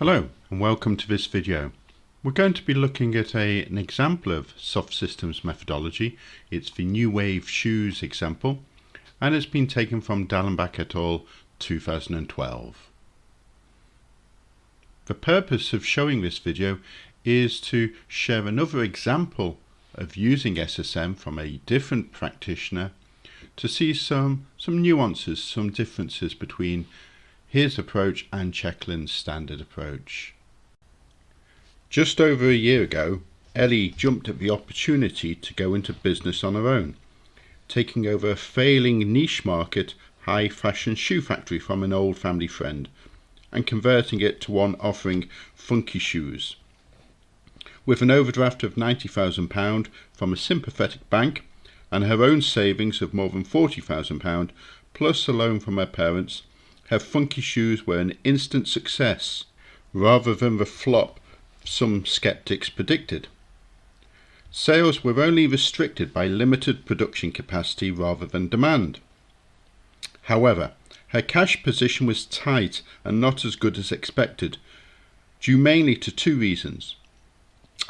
Hello and welcome to this video. We're going to be looking at an example of soft systems methodology. It's the NuWave shoes example and it's been taken from Dallenbach et al. 2012. The purpose of showing this video is to share another example of using SSM from a different practitioner to see some nuances, some differences between his approach and Checklin's standard approach. Just over a year ago, Ellie jumped at the opportunity to go into business on her own, taking over a failing niche market high fashion shoe factory from an old family friend and converting it to one offering funky shoes. With an overdraft of £90,000 from a sympathetic bank and her own savings of more than £40,000 plus a loan from her parents, her funky shoes were an instant success rather than the flop some skeptics predicted. Sales were only restricted by limited production capacity rather than demand. However, her cash position was tight and not as good as expected, due mainly to two reasons: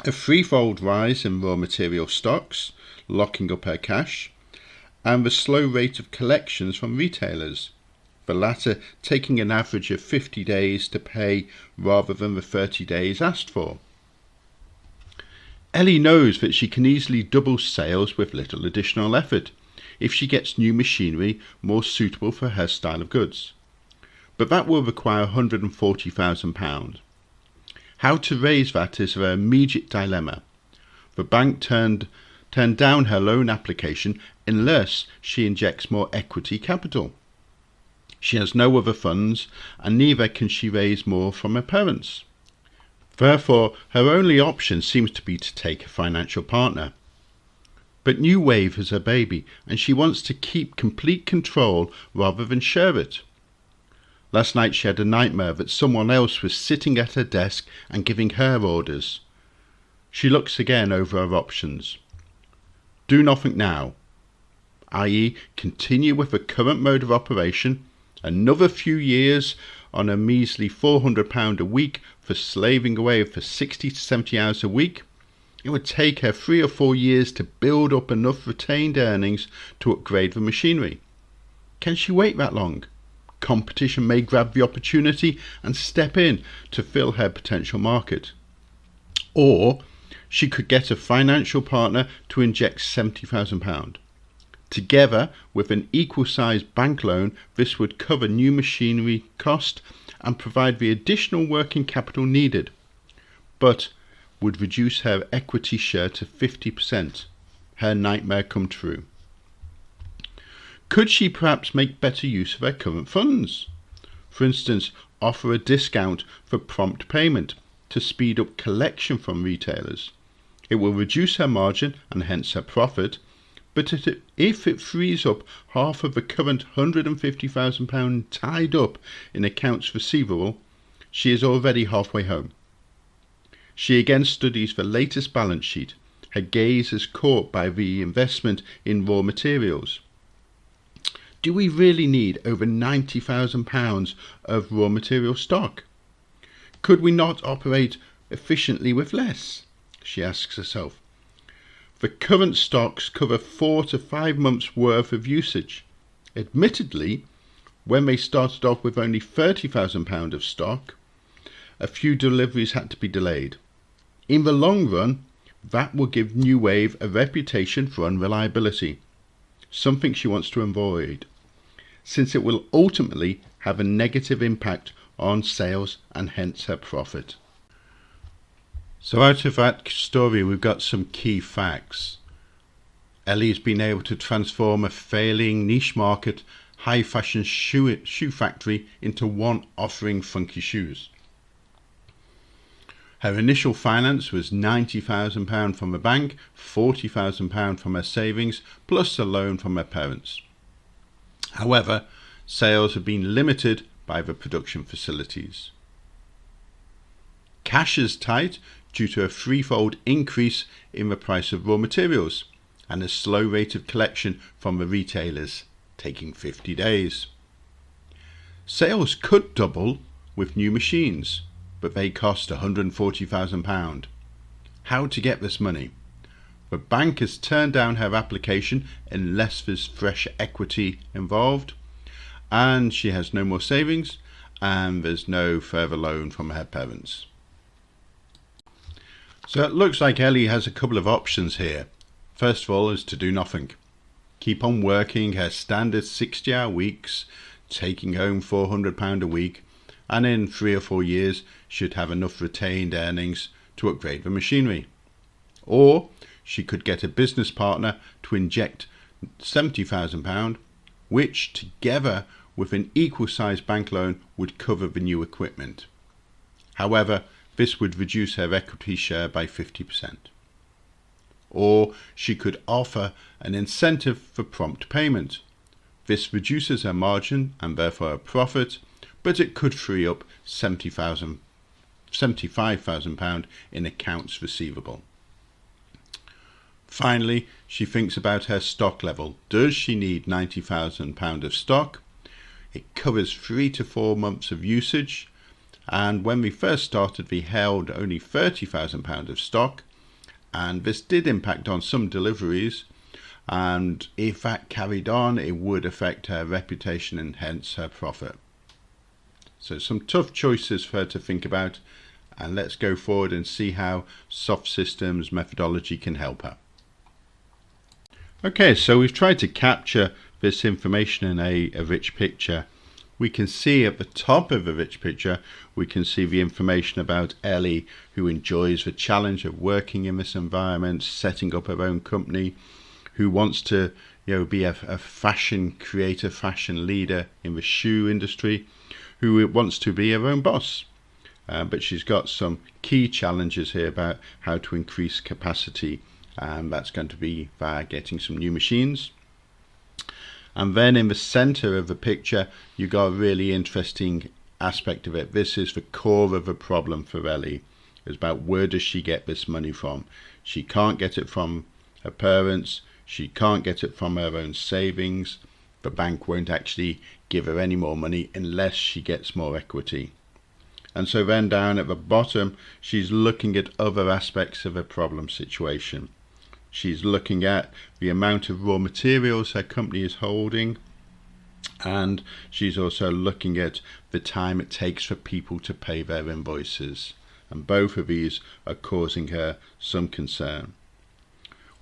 a threefold rise in raw material stocks, locking up her cash, and the slow rate of collections from retailers, the latter taking an average of 50 days to pay rather than the 30 days asked for. Ellie knows that she can easily double sales with little additional effort if she gets new machinery more suitable for her style of goods, but that will require £140,000. How to raise that is her immediate dilemma. The bank turned down her loan application unless she injects more equity capital. She has no other funds, and neither can she raise more from her parents. Therefore, her only option seems to be to take a financial partner. But NuWave is her baby, and she wants to keep complete control rather than share it. Last night she had a nightmare that someone else was sitting at her desk and giving her orders. She looks again over her options. Do nothing now, i.e. continue with the current mode of operation, another few years on a measly £400 a week for slaving away for 60 to 70 hours a week. It would take her 3 or 4 years to build up enough retained earnings to upgrade the machinery. Can she wait that long? Competition may grab the opportunity and step in to fill her potential market. Or she could get a financial partner to inject £70,000. Together with an equal-sized bank loan, this would cover new machinery cost and provide the additional working capital needed, but would reduce her equity share to 50%. Her nightmare come true. Could she perhaps make better use of her current funds? For instance, offer a discount for prompt payment to speed up collection from retailers. It will reduce her margin and hence her profit, but if it frees up half of the current £150,000 tied up in accounts receivable, she is already halfway home. She again studies the latest balance sheet. Her gaze is caught by the investment in raw materials. Do we really need over £90,000 of raw material stock? Could we not operate efficiently with less? She asks herself. The current stocks cover 4 to 5 months worth of usage. Admittedly, when they started off with only £30,000 of stock, a few deliveries had to be delayed. In the long run, that will give NuWave a reputation for unreliability, something she wants to avoid, since it will ultimately have a negative impact on sales and hence her profit. So out of that story we've got some key facts. Ellie's been able to transform a failing niche market high fashion shoe factory into one offering funky shoes. Her initial finance was £90,000 from a bank, £40,000 from her savings, plus a loan from her parents. However, sales have been limited by the production facilities. Cash is tight due to a threefold increase in the price of raw materials and a slow rate of collection from the retailers, taking 50 days. Sales could double with new machines, but they cost £140,000. How to get this money? The bank has turned down her application unless there's fresh equity involved, and she has no more savings, and there's no further loan from her parents. So it looks like Ellie has a couple of options here. First of all is to do nothing. Keep on working her standard 60-hour weeks, taking home £400 a week, and in 3 or 4 years should have enough retained earnings to upgrade the machinery. Or she could get a business partner to inject £70,000, which together with an equal sized bank loan would cover the new equipment. However, this would reduce her equity share by 50%. Or she could offer an incentive for prompt payment. This reduces her margin and therefore her profit, but it could free up £75,000 in accounts receivable. Finally, she thinks about her stock level. Does she need £90,000 of stock? It covers 3 to 4 months of usage, and when we first started we held only £30,000 of stock, and this did impact on some deliveries, and if that carried on it would affect her reputation and hence her profit. So some tough choices for her to think about, and let's go forward and see how soft systems methodology can help her. Okay, so we've tried to capture this information in a rich picture. We can see at the top of the rich picture, we can see the information about Ellie, who enjoys the challenge of working in this environment, setting up her own company, who wants to be a fashion creator, fashion leader in the shoe industry, who wants to be her own boss. But she's got some key challenges here about how to increase capacity, and that's going to be via getting some new machines. And then in the center of the picture you got a really interesting aspect of it. This is the core of the problem for Ellie. It's about where does she get this money from. She can't get it from her parents, she can't get it from her own savings. The bank won't actually give her any more money unless she gets more equity. And so then down at the bottom she's looking at other aspects of her problem situation. She's looking at the amount of raw materials her company is holding, and she's also looking at the time it takes for people to pay their invoices, and both of these are causing her some concern.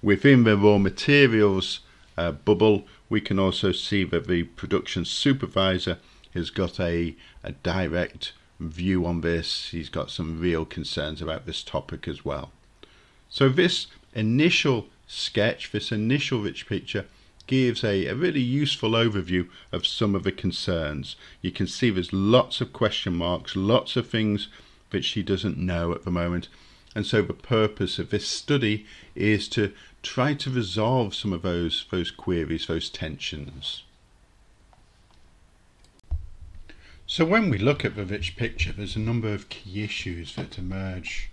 Within the raw materials bubble, we can also see that the production supervisor has got a direct view on this. He's got some real concerns about this topic as well. So this initial sketch, this initial rich picture, gives a really useful overview of some of the concerns. You can see there's lots of question marks, lots of things that she doesn't know at the moment, and so the purpose of this study is to try to resolve some of those queries, those tensions. So when we look at the rich picture, there's a number of key issues that emerge.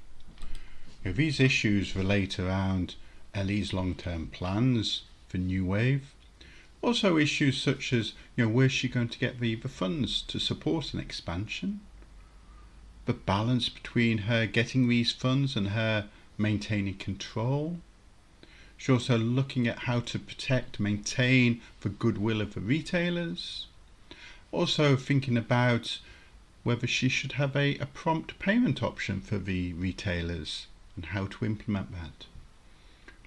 These issues relate around Ellie's long-term plans for NuWave. Also issues such as, where's she going to get the funds to support an expansion? The balance between her getting these funds and her maintaining control. She's also looking at how to protect, maintain the goodwill of the retailers. Also thinking about whether she should have a prompt payment option for the retailers and how to implement that.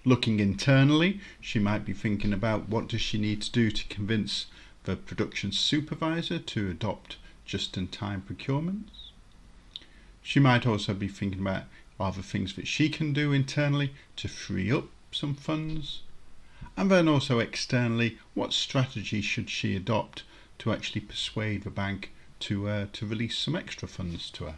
Looking internally, she might be thinking about what does she need to do to convince the production supervisor to adopt just-in-time procurements. She might also be thinking about other things that she can do internally to free up some funds. And then also externally, what strategy should she adopt to actually persuade the bank to release some extra funds to her.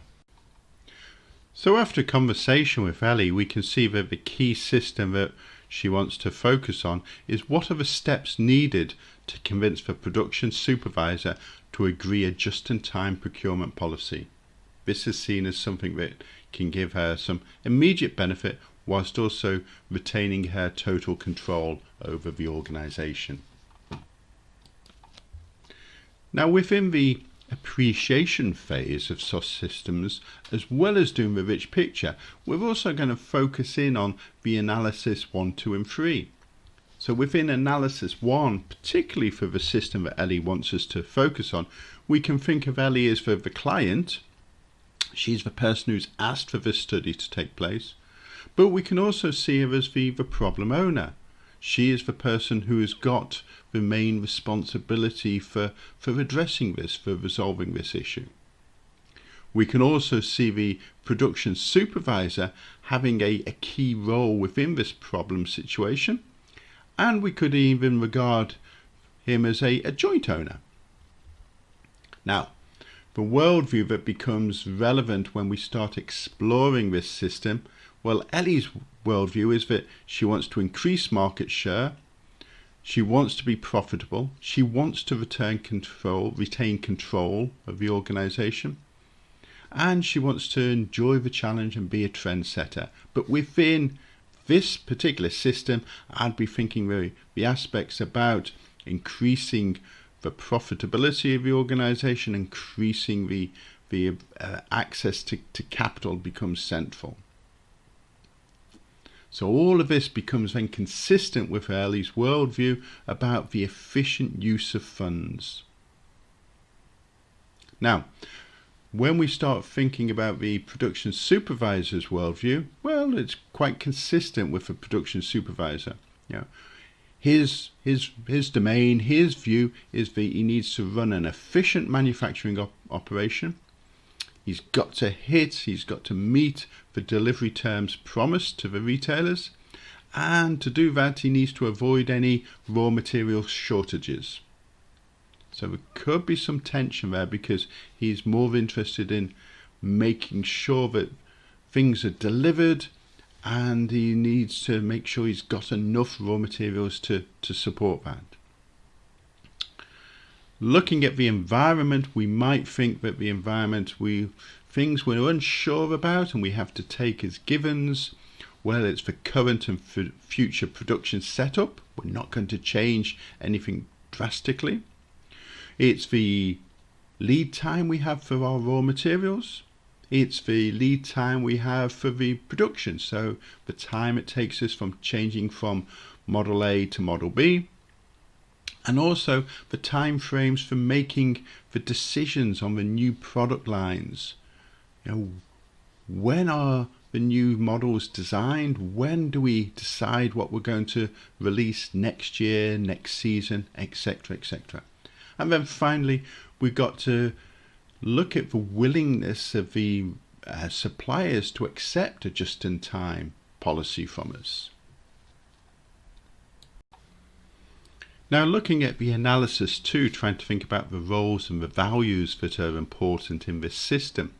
So after a conversation with Ellie, we can see that the key system that she wants to focus on is what are the steps needed to convince the production supervisor to agree a just-in-time procurement policy. This is seen as something that can give her some immediate benefit whilst also retaining her total control over the organisation. Now within the appreciation phase of SOS systems, as well as doing the rich picture, we're also going to focus in on the analysis 1, 2 and 3. So within analysis 1, particularly for the system that Ellie wants us to focus on, we can think of Ellie as the client. She's the person who's asked for this study to take place. But we can also see her as the problem owner. She is the person who has got the main responsibility for addressing this, for resolving this issue. We can also see the production supervisor having a key role within this problem situation. And we could even regard him as a joint owner. Now, the worldview that becomes relevant when we start exploring this system, well, Ellie's worldview is that she wants to increase market share, she wants to be profitable, she wants to retain control of the organisation, and she wants to enjoy the challenge and be a trendsetter. But within this particular system, I'd be thinking the aspects about increasing the profitability of the organisation, increasing the access to capital becomes central. So all of this becomes then consistent with Ellie's worldview about the efficient use of funds. Now, when we start thinking about the production supervisor's worldview, well, it's quite consistent with the production supervisor. You know, his domain, his view is that he needs to run an efficient manufacturing operation. He's got to meet the delivery terms promised to the retailers, and to do that he needs to avoid any raw material shortages. So there could be some tension there because he's more interested in making sure that things are delivered, and he needs to make sure he's got enough raw materials to support that. Looking at the environment, we might think that the environment, things we're unsure about and we have to take as givens. Well, it's the current and future production setup. We're not going to change anything drastically. It's the lead time we have for our raw materials. It's the lead time we have for the production. So the time it takes us from changing from Model A to Model B. And also the time frames for making the decisions on the new product lines. You know, when are the new models designed? When do we decide what we're going to release next year, next season, etc., etc.? And then finally, we've got to look at the willingness of the suppliers to accept a just-in-time policy from us. Now, looking at the analysis too, trying to think about the roles and the values that are important in this system.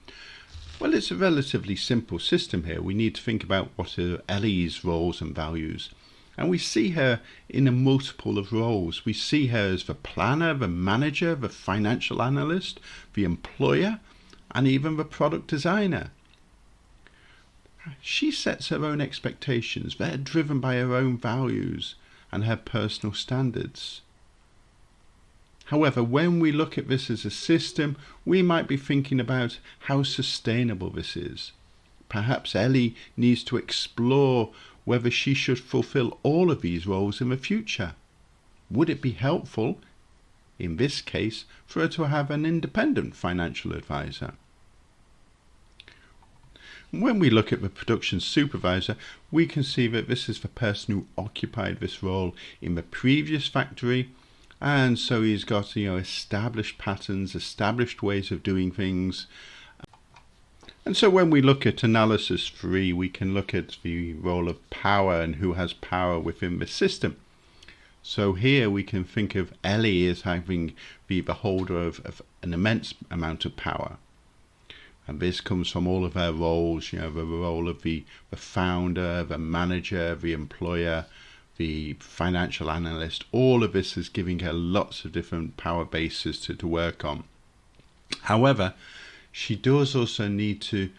Well, it's a relatively simple system here. We need to think about what are Ellie's roles and values. And we see her in a multiple of roles. We see her as the planner, the manager, the financial analyst, the employer, and even the product designer. She sets her own expectations. They're driven by her own values and her personal standards. However, when we look at this as a system, we might be thinking about how sustainable this is. Perhaps Ellie needs to explore whether she should fulfill all of these roles in the future. Would it be helpful, in this case, for her to have an independent financial advisor? When we look at the production supervisor, we can see that this is the person who occupied this role in the previous factory, and so he's got established patterns, established ways of doing things. And so when we look at analysis 3, we can look at the role of power and who has power within the system. So here we can think of Ellie as having the beholder of an immense amount of power. And this comes from all of her roles, the role of the founder, the manager, the employer, the financial analyst. All of this is giving her lots of different power bases to work on. However, she does also need to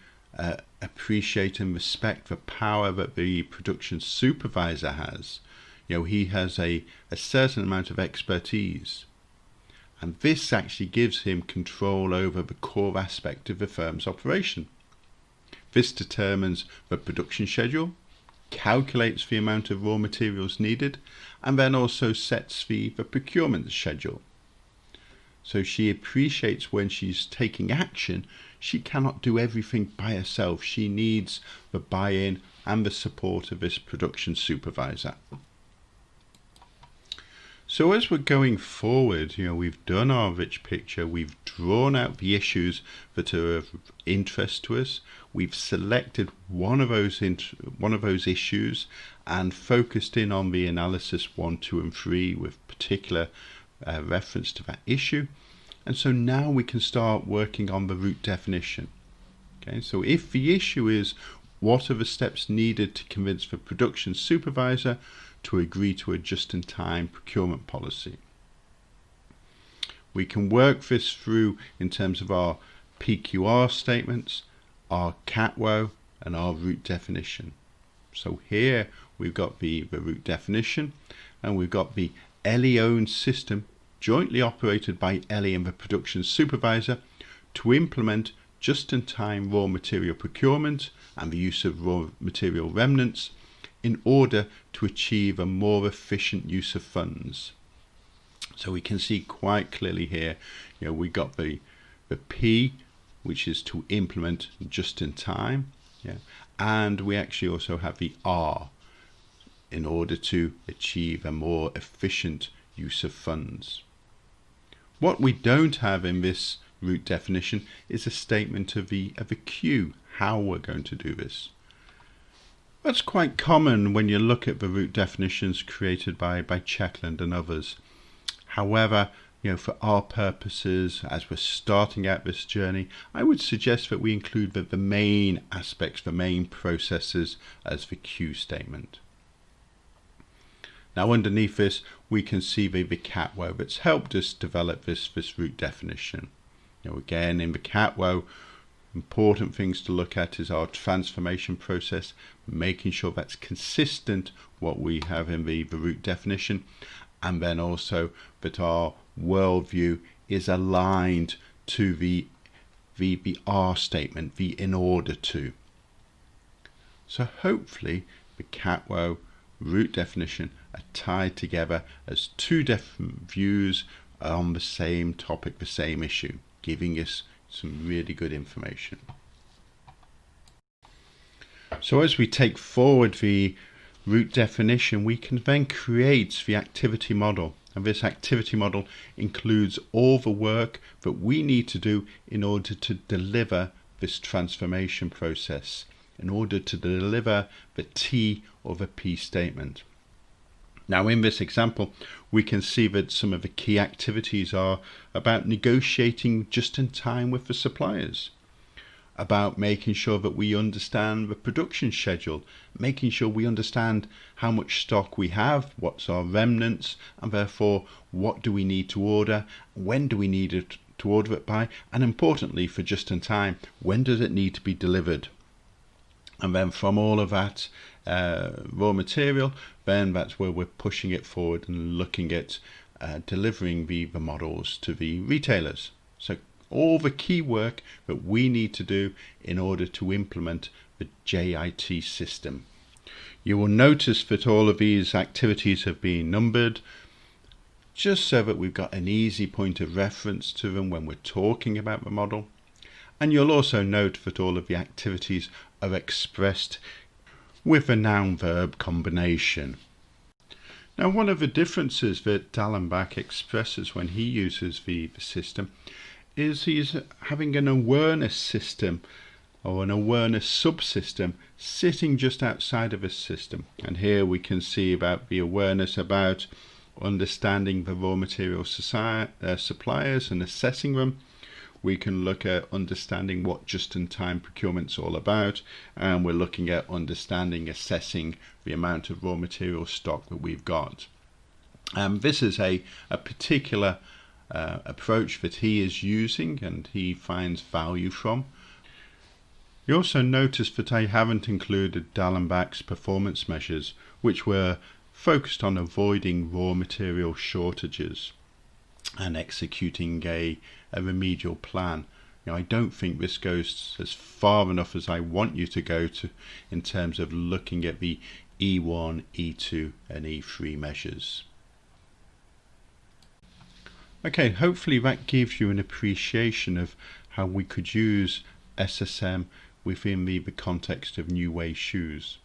appreciate and respect the power that the production supervisor has. He has a certain amount of expertise. And this actually gives him control over the core aspect of the firm's operation. This determines the production schedule, calculates the amount of raw materials needed, and then also sets the procurement schedule. So she appreciates when she's taking action, she cannot do everything by herself. She needs the buy-in and the support of this production supervisor. So as we're going forward, we've done our rich picture, we've drawn out the issues that are of interest to us, we've selected one of those issues and focused in on the analysis 1, 2 and 3 with particular reference to that issue. And so now we can start working on the root definition. Okay, so if the issue is what are the steps needed to convince the production supervisor to agree to a just-in-time procurement policy, we can work this through in terms of our PQR statements, our CATWO and our root definition. So here we've got the root definition, and we've got the Ellie-owned system jointly operated by Ellie and the production supervisor to implement just-in-time raw material procurement and the use of raw material remnants in order to achieve a more efficient use of funds. So we can see quite clearly here, we got the P, which is to implement just-in-time, and we actually also have the R in order to achieve a more efficient use of funds. What we don't have in this root definition is a statement of the Q, how we're going to do this. That's quite common when you look at the root definitions created by Checkland and others. However, for our purposes, as we're starting out this journey, I would suggest that we include the main aspects, the main processes as the Q statement. Now underneath this, we can see the CATWO that's helped us develop this root definition. Again, in the CATWO, important things to look at is our transformation process, making sure that's consistent what we have in the root definition, and then also that our worldview is aligned to the R statement, the in order to. So hopefully the CATWO root definition are tied together as two different views on the same topic, the same issue, giving us some really good information. So as we take forward the root definition, we can then create the activity model, and this activity model includes all the work that we need to do in order to deliver this transformation process, in order to deliver the T or the P statement. Now in this example, we can see that some of the key activities are about negotiating just in time with the suppliers, about making sure that we understand the production schedule, making sure we understand how much stock we have, what's our remnants, and therefore what do we need to order, when do we need it to order it by, and importantly for just in time, when does it need to be delivered. And then from all of that raw material, then that's where we're pushing it forward and looking at delivering the models to the retailers. So all the key work that we need to do in order to implement the JIT system. You will notice that all of these activities have been numbered, just so that we've got an easy point of reference to them when we're talking about the model. And you'll also note that all of the activities are expressed with a noun-verb combination. Now, one of the differences that Dallenbach expresses when he uses the system is he's having an awareness system or an awareness subsystem sitting just outside of his system. And here we can see about the awareness about understanding the raw material suppliers and assessing them. We can look at understanding what just-in-time procurement's all about, and we're looking at understanding, assessing the amount of raw material stock that we've got. This is a particular approach that he is using and he finds value from. You also notice that I haven't included Dallenbach's performance measures, which were focused on avoiding raw material shortages. and executing a remedial plan. I don't think this goes as far enough as I want you to go to in terms of looking at the E1, E2 and E3 measures. Okay, hopefully that gives you an appreciation of how we could use SSM within the context of NuWave shoes.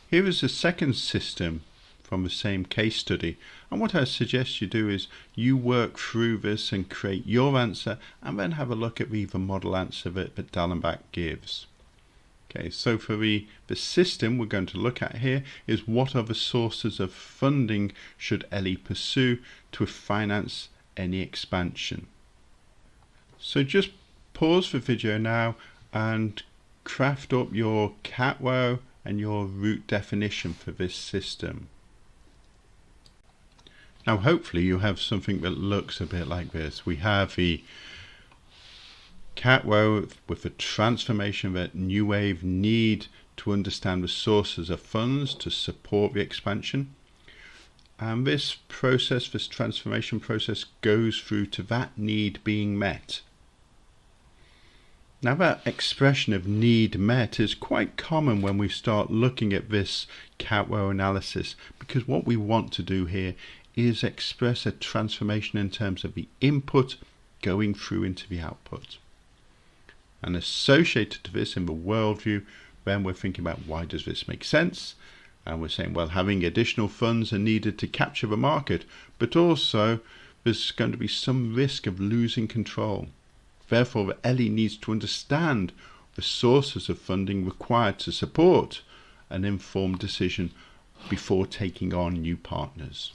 Here is a second system from the same case study, and what I suggest you do is you work through this and create your answer, and then have a look at the model answer that Dallenbach gives. Okay, so for the system we're going to look at here is what are the sources of funding should Ellie pursue to finance any expansion. So just pause the video now and craft up your catwow and your root definition for this system. Now hopefully you have something that looks a bit like this. We have the catwow with the transformation that NuWave need to understand the sources of funds to support the expansion. And this process, this transformation process, goes through to that need being met. Now that expression of need met is quite common when we start looking at this catwow analysis, because what we want to do here is express a transformation in terms of the input going through into the output. And associated to this in the worldview, then we're thinking about why does this make sense? And we're saying, well, having additional funds are needed to capture the market, but also there's going to be some risk of losing control. Therefore, Ellie needs to understand the sources of funding required to support an informed decision before taking on new partners.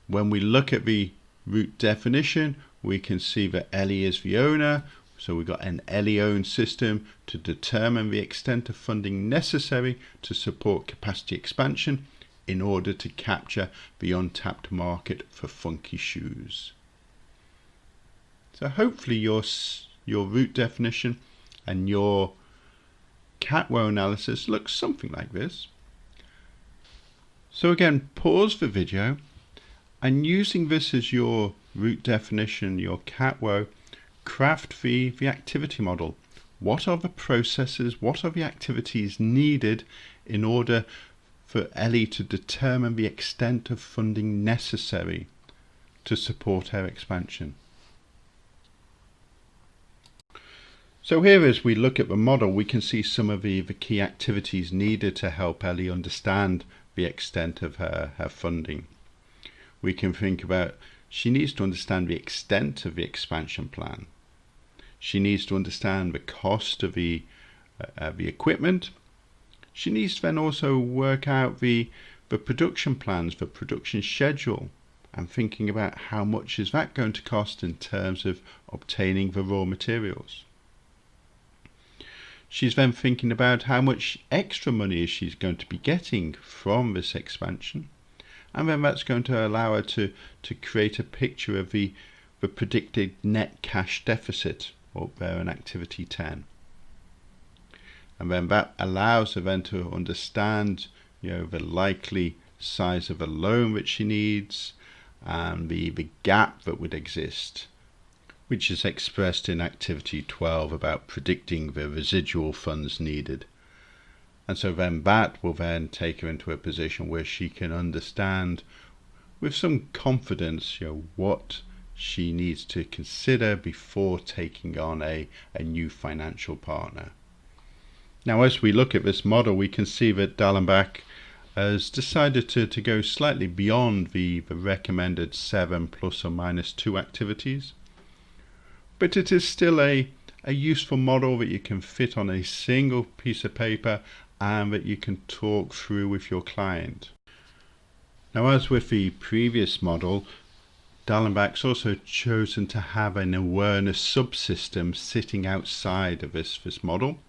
When we look at the root definition, we can see that Ellie is the owner, so we've got an Ellie-owned system to determine the extent of funding necessary to support capacity expansion in order to capture the untapped market for funky shoes. So hopefully your root definition and your catwow analysis looks something like this. So again, pause the video, and using this as your root definition, your catwow, craft the activity model. What are the processes, what are the activities needed in order for Ellie to determine the extent of funding necessary to support her expansion? So here, as we look at the model, we can see some of the key activities needed to help Ellie understand the extent of her funding. We can think about, she needs to understand the extent of the expansion plan. She needs to understand the cost of the equipment. She needs to then also work out the production plans, the production schedule, and thinking about how much is that going to cost in terms of obtaining the raw materials. She's then thinking about how much extra money is she going to be getting from this expansion. And then that's going to allow her to create a picture of the predicted net cash deficit up there in activity 10. And then that allows her then to understand, the likely size of a loan that she needs and the gap that would exist, which is expressed in activity 12 about predicting the residual funds needed. And so then that will then take her into a position where she can understand with some confidence, what she needs to consider before taking on a new financial partner. Now, as we look at this model, we can see that Dallenbach has decided to go slightly beyond the recommended 7 plus or minus 2 activities. But it is still a useful model that you can fit on a single piece of paper and that you can talk through with your client. Now, as with the previous model, Dallenbach's also chosen to have an awareness subsystem sitting outside of this model.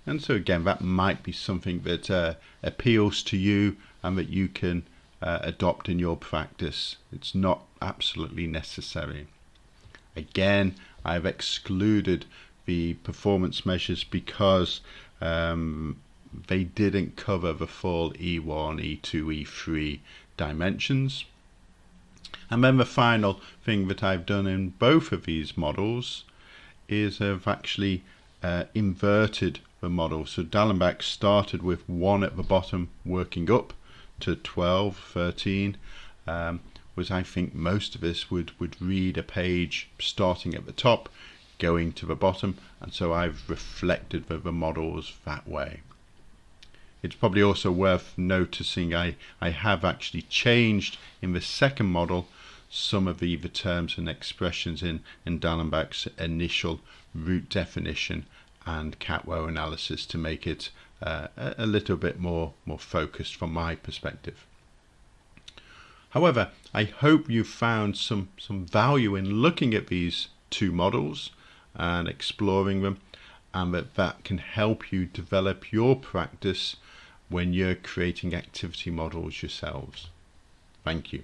And so again, that might be something that appeals to you and that you can adopt in your practice. It's not absolutely necessary. Again, I've excluded the performance measures because they didn't cover the full E1, E2, E3 dimensions. And then the final thing that I've done in both of these models is I've actually inverted the model. So Dallenbach started with 1 at the bottom working up to 12, 13, was I think most of us would read a page starting at the top, going to the bottom, and so I've reflected the models that way. It's probably also worth noticing I have actually changed in the second model some of the terms and expressions in Dallenbach's initial root definition and cat-woe analysis to make it a little bit more focused from my perspective. However, I hope you found some value in looking at these two models and exploring them, and that can help you develop your practice when you're creating activity models yourselves. Thank you.